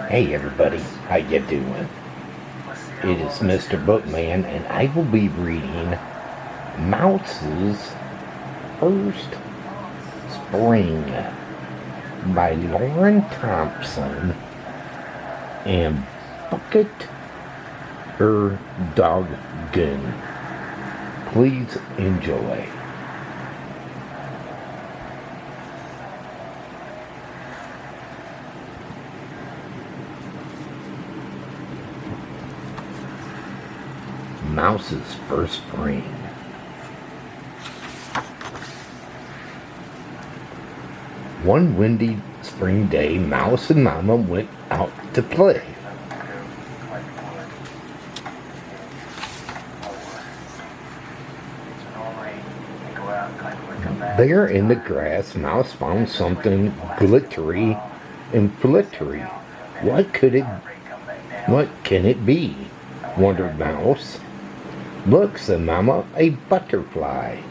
Hey everybody, how you doing? It is Mr. Bookman, and I will be reading Mouse's First Spring by Lauren Thompson and Buket Erdogan. Please enjoy. Mouse's First Spring. One windy spring day, Mouse and Mama went out to play. There in the grass, Mouse found something glittery and flittery. What can it be? Wondered Mouse. Look, said Mama, a butterfly.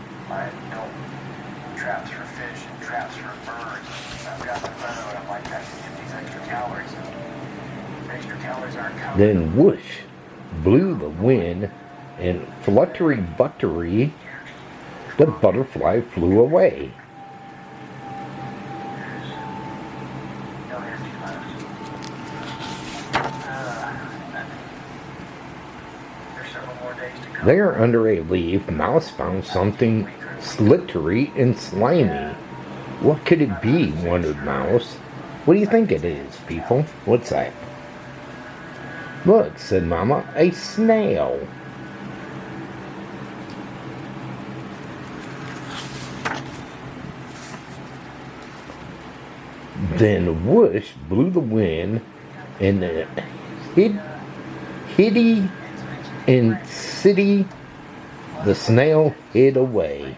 Traps for fish and traps for birds. I've got the photo and I like that to get these extra calories. Extra calories aren't coming. Then whoosh blew the wind, and fluttery buttery, the butterfly flew away. There under a leaf, Mouse found something slippery and slimy. What could it be? Wondered Mouse. What do you think it is, people? What's that? Look, said Mama, a snail. Then whoosh blew the wind, and the hitty and city, the snail hid away.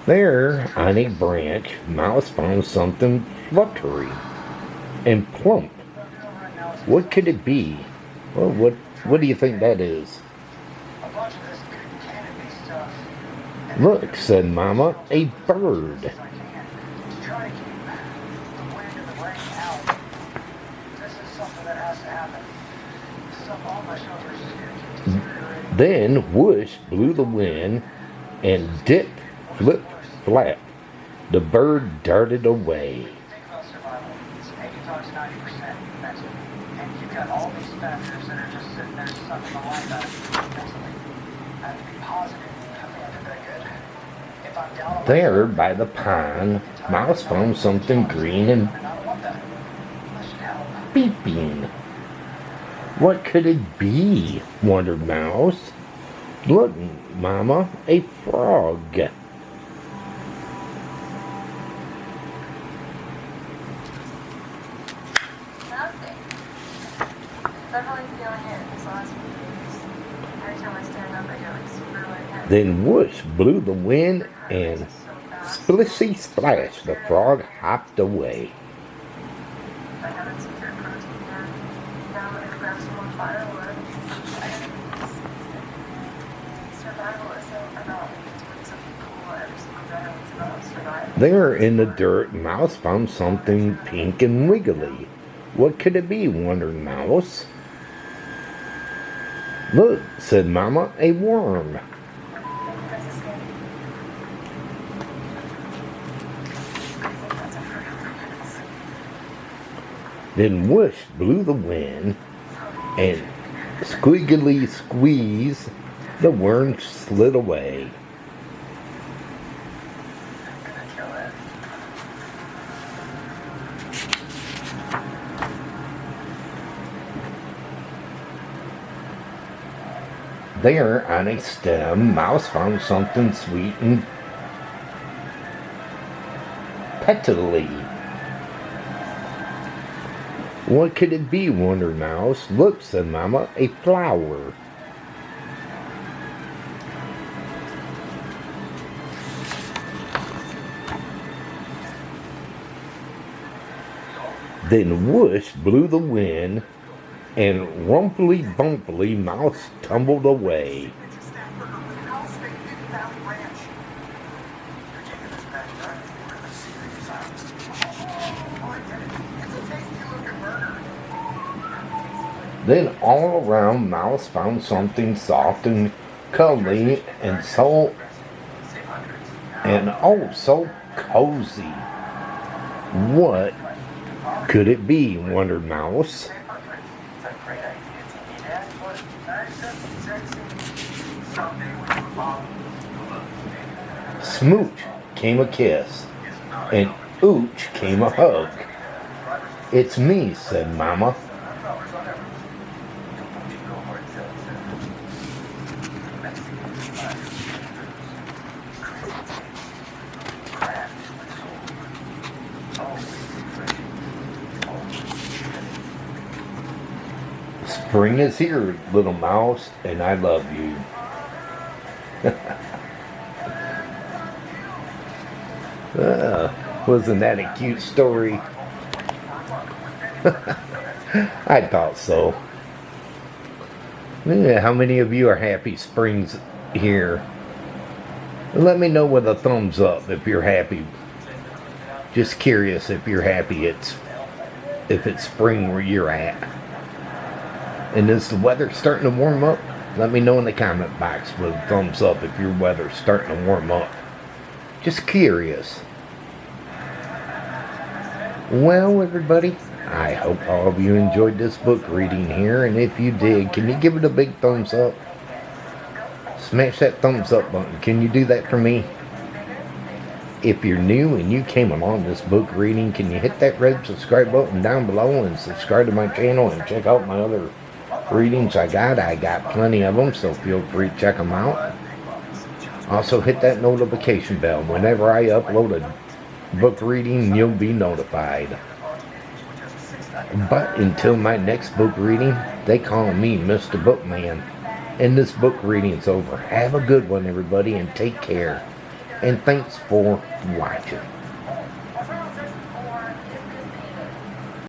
There, on a branch, Mouse found something fluttery and plump. What could it be? Well, what do you think that is? Look, said Mama, a bird. Then whoosh blew the wind, and dip, flip, flap, the bird darted away. There, by the pond, Mouse found something green and beeping. What could it be? Wondered Mouse. Look, Mama, a frog. Then whoosh blew the wind, and splishy splash, the frog hopped away. There in the dirt, Mouse found something pink and wiggly. What could it be? Wondered Mouse. Look, said Mama, a worm. Then whoosh blew the wind, and squiggly squeeze, the worm slid away. There, on a stem, Mouse found something sweet and petally. What could it be? Wondered Mouse. Look, said Mama, a flower. Then whoosh blew the wind, and rumply bumply Mouse tumbled away. Then all around Mouse found something soft and cuddly and so cozy. What could it be? Wondered Mouse. Smooch came a kiss, and ooch came a hug. It's me, said Mama. Spring is here, little mouse, and I love you. Wasn't that a cute story? I thought so. Yeah, how many of you are happy spring's here? Let me know with a thumbs up if you're happy. Just curious if you're happy if it's spring where you're at. And is the weather starting to warm up? Let me know in the comment box with a thumbs up if your weather's starting to warm up. Just curious. Well, everybody, I hope all of you enjoyed this book reading here, and if you did, can you give it a big thumbs up? Smash that thumbs up button. Can you do that for me? If you're new and you came along this book reading, can you hit that red subscribe button down below and subscribe to my channel and check out my other readings I got plenty of them, so feel free to check them out. Also hit that notification bell. Whenever I upload a book reading, you'll be notified. But until my next book reading, they call me Mr. Bookman. And this book reading's over. Have a good one, everybody, and take care. And thanks for watching.